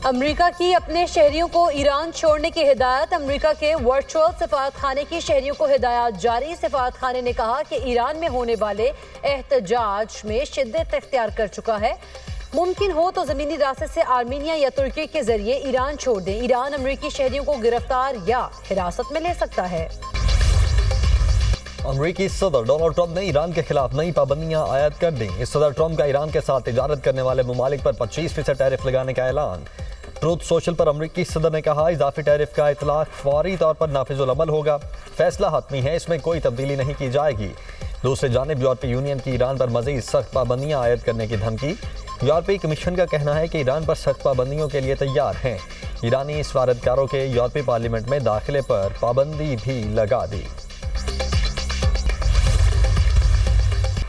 امریکہ کی اپنے شہریوں کو ایران چھوڑنے کی ہدایت۔ امریکہ کے ورچوئل سفارت خانے کی شہریوں کو ہدایات جاری۔ سفارت خانے نے کہا کہ ایران میں ہونے والے احتجاج میں شدت اختیار کر چکا ہے، ممکن ہو تو زمینی راستے سے آرمینیا یا ترکی کے ذریعے ایران چھوڑ دیں۔ ایران امریکی شہریوں کو گرفتار یا حراست میں لے سکتا ہے۔ امریکی صدر ڈونلڈ ٹرمپ نے ایران کے خلاف نئی پابندیاں عائد کر دیں۔ صدر ٹرمپ کا ایران کے ساتھ تجارت کرنے والے ممالک پر 25% ٹیرف لگانے کا اعلان۔ ٹروتھ سوشل پر امریکی صدر نے کہا اضافی ٹیرف کا اطلاق فوری طور پر نافذ العمل ہوگا، فیصلہ حتمی ہے، اس میں کوئی تبدیلی نہیں کی جائے گی۔ دوسری جانب یورپی یونین کی ایران پر مزید سخت پابندیاں عائد کرنے کی دھمکی۔ یورپی کمیشن کا کہنا ہے کہ ایران پر سخت پابندیوں کے لیے تیار ہیں۔ ایرانی سفارتکاروں کے یورپی پارلیمنٹ میں داخلے پر پابندی بھی لگا دی۔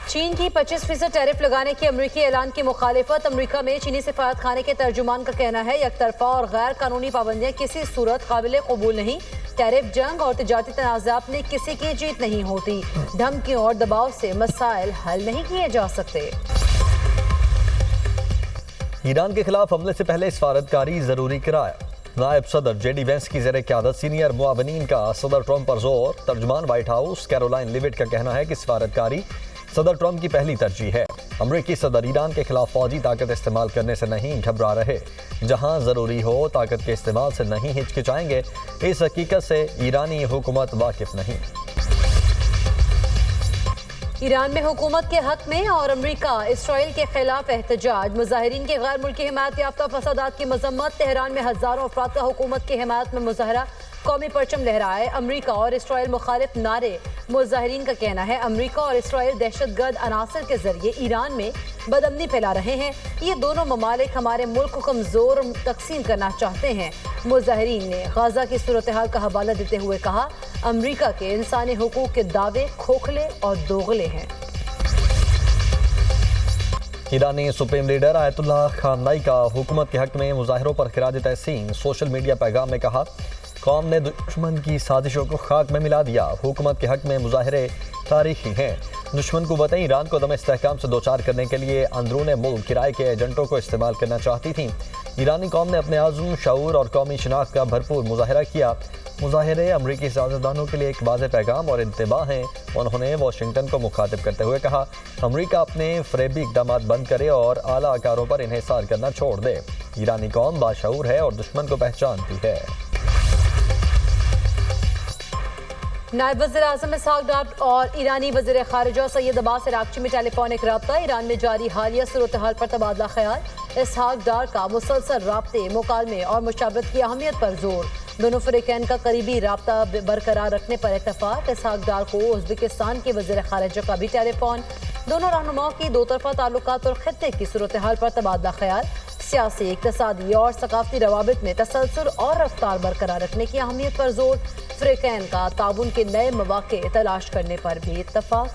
چین کی 25% ٹیرف لگانے کے امریکی اعلان کی مخالفت۔ امریکہ میں چینی سفارت خانے کے ترجمان کا کہنا ہے یک طرفہ اور غیر قانونی پابندیاں کسی صورت قابل قبول نہیں۔ ٹیرف جنگ اور تجارتی تنازعات میں کسی کی جیت نہیں ہوتی۔ دھمکیوں اور دباؤ سے مسائل حل نہیں کیے جا سکتے۔ ایران کے خلاف حملے سے پہلے سفارتکاری ضروری قرار۔ نائب صدر جے ڈی وینس کی زیر قیادت سینئر معاونین کا صدر ٹرمپ پر زور۔ ترجمان وائٹ ہاؤس کیرولائن لیوٹ کا کہنا ہے کہ سفارتکاری صدر ٹرمپ کی پہلی ترجیح ہے۔ امریکی صدر ایران کے خلاف فوجی طاقت استعمال کرنے سے نہیں گھبرا رہے، جہاں ضروری ہو طاقت کے استعمال سے نہیں ہچکچائیں گے۔ اس حقیقت سے ایرانی حکومت واقف نہیں۔ ایران میں حکومت کے حق میں اور امریکہ اسرائیل کے خلاف احتجاج۔ مظاہرین کے غیر ملکی حمایت یافتہ فسادات کی مذمت۔ تہران میں ہزاروں افراد کا حکومت کی حمایت میں مظاہرہ، قومی پرچم لہرائے۔ امریکہ اور اسرائیل مخالف نعرے۔ مظاہرین کا کہنا ہے امریکہ اور اسرائیل دہشت گرد عناصر کے ذریعے ایران میں بدامنی پھیلا رہے ہیں۔ یہ دونوں ممالک ہمارے ملک کو کمزور تقسیم کرنا چاہتے ہیں۔ مظاہرین نے غزہ کی صورتحال کا حوالہ دیتے ہوئے کہا امریکہ کے انسانی حقوق کے دعوے کھوکھلے اور دوغلے ہیں۔ ایرانی سپریم لیڈر آیت اللہ خامنئی کا حکومت کے حق میں مظاہروں پر خراج تحسین۔ سوشل میڈیا پیغام میں کہا قوم نے دشمن کی سازشوں کو خاک میں ملا دیا۔ حکومت کے حق میں مظاہرے تاریخی ہیں۔ دشمن قوتیں ایران کو عدم استحکام سے دوچار کرنے کے لیے اندرون ملک کرائے کے ایجنٹوں کو استعمال کرنا چاہتی تھیں۔ ایرانی قوم نے اپنے عزم، شعور اور قومی شناخت کا بھرپور مظاہرہ کیا۔ مظاہرے امریکی سیاستدانوں کے لیے ایک واضح پیغام اور انتباہ ہیں۔ انہوں نے واشنگٹن کو مخاطب کرتے ہوئے کہا امریکہ اپنے فریبی اقدامات بند کرے اور اعلیٰ کاروں پر انحصار کرنا چھوڑ دے۔ ایرانی قوم باشعور ہے اور دشمن کو پہچانتی ہے۔ نائب وزیر اعظم اسحاق ڈار اور ایرانی وزیر خارجہ سید عباس عراقچی میں ٹیلی فونک رابطہ۔ ایران میں جاری حالیہ صورتحال پر تبادلہ خیال۔ اسحاق ڈار کا مسلسل رابطے، مکالمے اور مشاورت کی اہمیت پر زور۔ دونوں فریقین کا قریبی رابطہ برقرار رکھنے پر اتفاق۔ اسحاق ڈار کو ازبکستان کے وزیر خارجہ کا بھی ٹیلی فون۔ دونوں رہنماؤں کی دو طرفہ تعلقات اور خطے کی صورتحال پر تبادلہ خیال۔ سیاسی، اقتصادی اور ثقافتی روابط میں تسلسل اور رفتار برقرار رکھنے کی اہمیت پر زور۔ فریقین کا تعاون کے نئے مواقع تلاش کرنے پر بھی اتفاق۔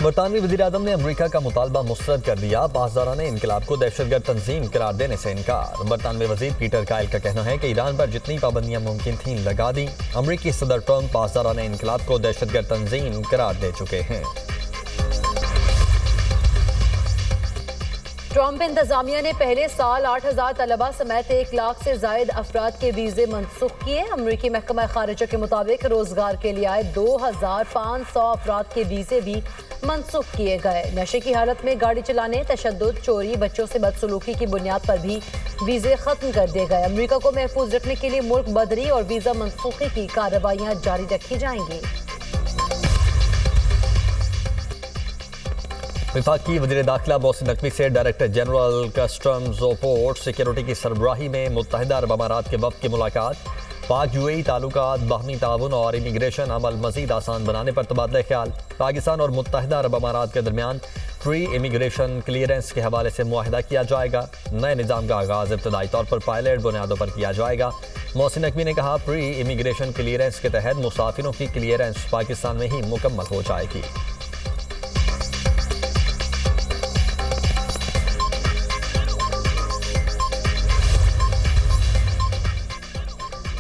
برطانوی وزیر اعظم نے امریکہ کا مطالبہ مسترد کر دیا۔ پاسداران انقلاب کو دہشت گرد تنظیم قرار دینے سے انکار۔ برطانوی وزیر پیٹر کائل کا کہنا ہے کہ ایران پر جتنی پابندیاں ممکن تھیں لگا دیں۔ امریکی صدر ٹرمپ پاسداران انقلاب کو دہشت گرد تنظیم قرار دے چکے ہیں۔ ٹرمپ انتظامیہ نے پہلے سال 8,000 طلبہ سمیت 1 لاکھ سے زائد افراد کے ویزے منسوخ کیے۔ امریکی محکمہ خارجہ کے مطابق روزگار کے لیے آئے 2,500 افراد کے ویزے بھی منسوخ کیے گئے۔ نشے کی حالت میں گاڑی چلانے، تشدد، چوری، بچوں سے بدسلوکی کی بنیاد پر بھی ویزے ختم کر دیے گئے۔ امریکہ کو محفوظ رکھنے کے لیے ملک بدری اور ویزا منسوخی کی کارروائیاں جاری رکھی جائیں گی۔ وفاقی وزیر داخلہ محسن نقوی سے ڈائریکٹر جنرل کسٹمز و پورٹ سیکیورٹی کی سربراہی میں متحدہ عرب امارات کے وفد کی ملاقات۔ پاک یو اے ای تعلقات، باہمی تعاون اور امیگریشن عمل مزید آسان بنانے پر تبادلہ خیال۔ پاکستان اور متحدہ عرب امارات کے درمیان پری امیگریشن کلیئرنس کے حوالے سے معاہدہ کیا جائے گا۔ نئے نظام کا آغاز ابتدائی طور پر پائلٹ بنیادوں پر کیا جائے گا۔ محسن نقوی نے کہا پری امیگریشن کلیئرنس کے تحت مسافروں کی کلیئرنس پاکستان میں ہی مکمل ہو جائے گی۔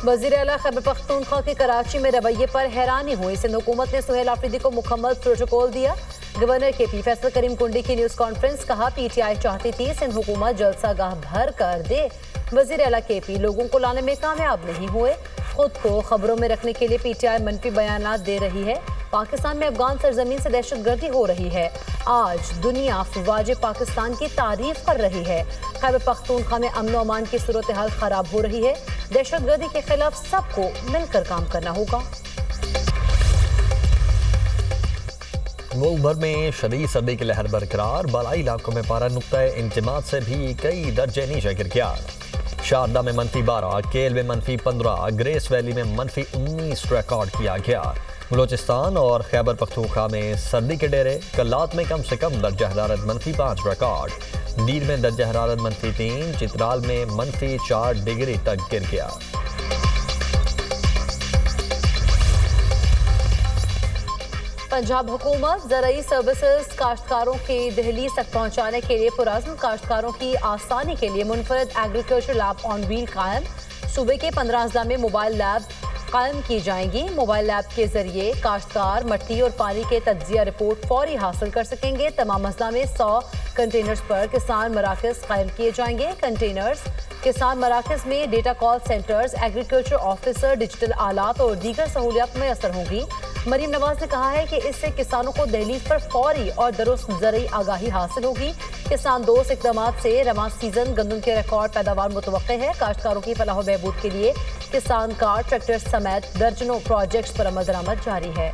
وزیر اعلیٰ خیبر پختونخوا کے کراچی میں رویے پر حیرانی ہوئی۔ سندھ حکومت نے سہیل آفریدی کو مکمل پروٹوکول دیا۔ गवर्नर KP फैसल करीम कुंडी की न्यूज कॉन्फ्रेंस, कहा PTI चाहती थी सिंध हुकूमत जलसा गाह भर कर दे। वजीर आला KP लोगों को लाने में कामयाब नहीं हुए। खुद को खबरों में रखने के लिए PTI मनफी बयानात दे रही है। पाकिस्तान में अफगान सरजमीन से दहशतगर्दी हो रही है। आज दुनिया अफवाज पाकिस्तान की तारीफ कर रही है। खैबर पख्तूनख्वा में अमन अमान की सूरत हाल खराब हो रही है। दहशतगर्दी के खिलाफ सबको मिलकर काम करना होगा। मुल्क भर में शदीद सर्दी की लहर बरकरार, बालाई इलाकों में पारा नुक्ता इंजमाद से भी कई दर्जे नीचे गिर गया। शारदा में -12, केल में -15, ग्रेस वैली में -19 रिकॉर्ड किया गया। बलोचिस्तान और खैबर पख्तूनख्वा में सर्दी के डेरे, कल्लात में कम से कम दर्जा हरारत -5 रिकॉर्ड, दीर में दर्जा हरारत -3, चित्राल में -4 डिग्री तक गिर गया। पंजाब हुकूमत ज़राई सर्विसेज काश्तकारों के दहलीज तक पहुँचाने के लिए पुरज़्म, काश्तकारों की आसानी के लिए मुनफरद एग्रीकल्चर लैब ऑन व्हील कायम। सूबे के 15 अजला में मोबाइल लैब कायम की जाएंगी। मोबाइल लैब के जरिए काश्तकार मट्टी और पानी के तज्जिया रिपोर्ट फौरी हासिल कर सकेंगे। तमाम अजला में 100 कंटेनर्स पर किसान मराकज़ कायम किए जाएंगे। कंटेनर्स किसान मराकज़ में data call centres, agriculture officer, digital आलात और दीगर सहूलियात मैसर होंगी। मरीम नवाज ने कहा है कि इससे किसानों को दहलीज पर फौरी और दुरुस्त ज़रई आगाही हासिल होगी। किसान दोस्त इक़दाम से रवां सीजन गंदम के रिकॉर्ड पैदावार मुतवक्के है। काश्तकारों की फलाह व बहबूद के लिए किसान कार्ड, ट्रैक्टर समेत दर्जनों प्रोजेक्ट्स पर अमल दरामद जारी है।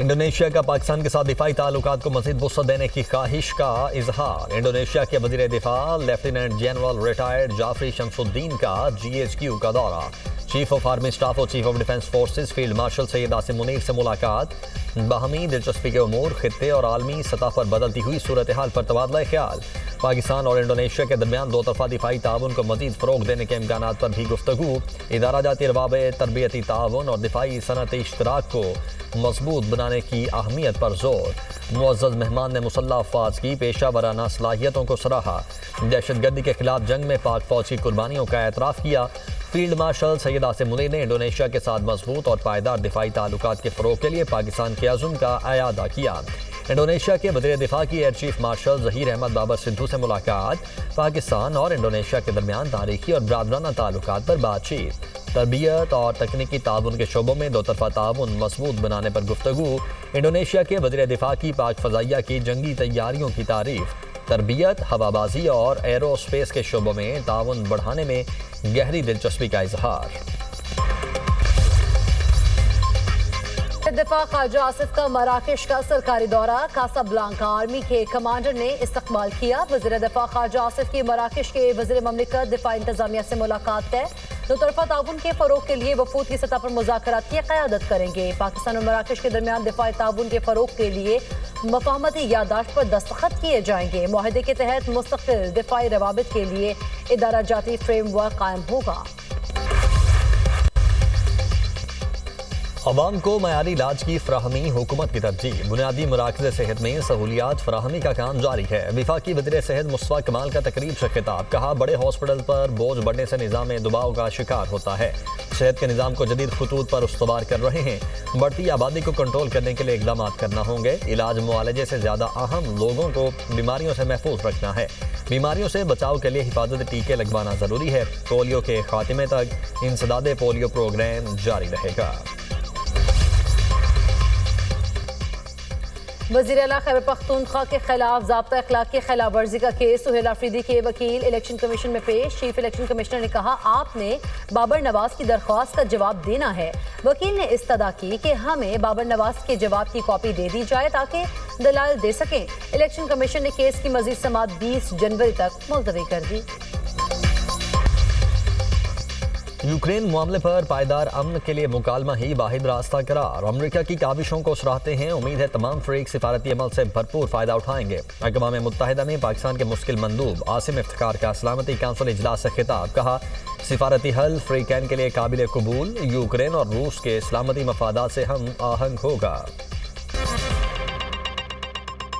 इंडोनेशिया का पाकिस्तान के साथ दिफाई ताल्लुकात को मज़ीद वुसअत देने की ख्वाहिश का इजहार। इंडोनेशिया के वज़ीर दिफा lieutenant general retired Jafri Shamsuddin का GHQ का दौरा। चीफ ऑफ आर्मी स्टाफ और chief of defence forces field marshal Syed Asim Munir से मुलाकात। बाहमी दिलचस्पी के उमूर, खित्ते और आलमी सतह पर बदलती हुई सूरत हाल पर तबादला ख्याल। पाकिस्तान और इंडोनेशिया के दरमियान दो तरफा दिफाई ताउन को मजीद फ़रोग देने के इम्कानात पर भी गुफ्तगू। इदारा जाती रवाबे, तरबियती ताउन और दिफाई सनअती इश्तराक को मजबूत बनाने की अहमियत पर जोर। मुअज़्ज़ज़ मेहमान ने मुसल्लह अफ़वाज की पेशा वराना सलाहियतों को सराहा। दहशतगर्दी के खिलाफ जंग में पाक फौज की कुर्बानियों का एतराफ़ किया। फील्ड मार्शल सैयद आसिम मुनीर ने इंडोनेशिया के साथ मजबूत और पायदार दिफाई ताल्लुकात के फ़रोग के लिए पाकिस्तान के अज़्म का अयादा किया। इंडोनेशिया के वज़ीर दिफा की air chief marshal Zaheer Ahmed Babar Sidhu से मुलाकात। पाकिस्तान और इंडोनेशिया के दरमियान तारीखी और बरादराना ताल्लुकात पर बातचीत। तरबियत और तकनीकी ताउन के शोबों में दो तरफा ताउन मजबूत बनाने पर गुफ्तगू। इंडोनेशिया के वज़ीर दिफा की पाक फ़ज़ाइया की जंगी तैयारियों की तारीफ। तरबियत, हवाबाजी और एरोस्पेस के शोबों में ताउन बढ़ाने में गहरी दिलचस्पी का इजहार। दिफा ख्वाजा आसिफ का मराकश का सरकारी दौरा। कासाब्लांका आर्मी के कमांडर ने इस्तकबाल किया। वज़ीर दिफा ख्वाजा आसिफ की मराकश के वज़ीर ममलिकत दिफा इंतजामिया से मुलाकात है। दो तरफा ताउन के फ़रोग के लिए वफूद की सतह पर मुज़ाकरात की क़यादत करेंगे। पाकिस्तान और मराकश के दरमियान दिफाई ताउन के फ़रोग के लिए मफ़ाहमती यादाश्त पर दस्तखत किए जाएंगे। मुआहदे के तहत मुस्तक़िल दिफाई रवाबित के लिए इदारा जाती फ्रेमवर्क कायम होगा। अवाम को मयारी इलाज की फराहमी हुकूमत की तरजीह। बुनियादी मराकज़ सेहत में सहूलियात फराहमी का काम जारी है। वफाकी वज़ीर सेहत मुस्तफ़ा कमाल का तकरीब से खिताब। कहा, बड़े हॉस्पिटल पर बोझ बढ़ने से निज़ाम दबाव का शिकार होता है। सेहत के निज़ाम को जदीद खतूत पर उस्तवार कर रहे हैं। बढ़ती आबादी को कंट्रोल करने के लिए इक़दाम करना होंगे। इलाज मुआलजे से ज़्यादा अहम लोगों को बीमारियों से महफूज रखना है। बीमारियों से बचाव के लिए हिफाजती टीके लगवाना ज़रूरी है। पोलियो के खात्मे तक इंसदाद पोलियो प्रोग्राम जारी रहेगा। वज़ीर आला खैबर पख्तूनख्वा के खिलाफ ज़ाब्ता अखलाक की खिलाफ वर्जी का केस सुहेल आफरीदी के वकील इलेक्शन कमीशन में पेश। चीफ इलेक्शन कमिश्नर ने कहा, आपने बाबर नवाज की दरख्वास्त का जवाब देना है। वकील ने इस्तदा की कि हमें बाबर नवाज के जवाब की कॉपी दे दी जाए ताकि दलाल दे सकें। इलेक्शन कमीशन ने केस की मज़ीद समाअत 20 जनवरी तक मुलतवी कर दी। यूक्रेन मामले पर पायदार अमन के लिए मुकालमा ही वाहिद रास्ता करार। अमरीका की काविशों को सराहते हैं। उम्मीद है तमाम फरीक सिफारती अमल से भरपूर फ़ायदा उठाएंगे। अक़वाम मुत्तहिदा में पाकिस्तान के मुश्किल मंदूब आसिम इफ्तिखार का सलामती काउंसिल इजलास से खिताब। कहा, सिफारती हल फ्री कैन के लिए काबिल कबूल। यूक्रेन और रूस के सलामती मफादात से हम आहंग होगा।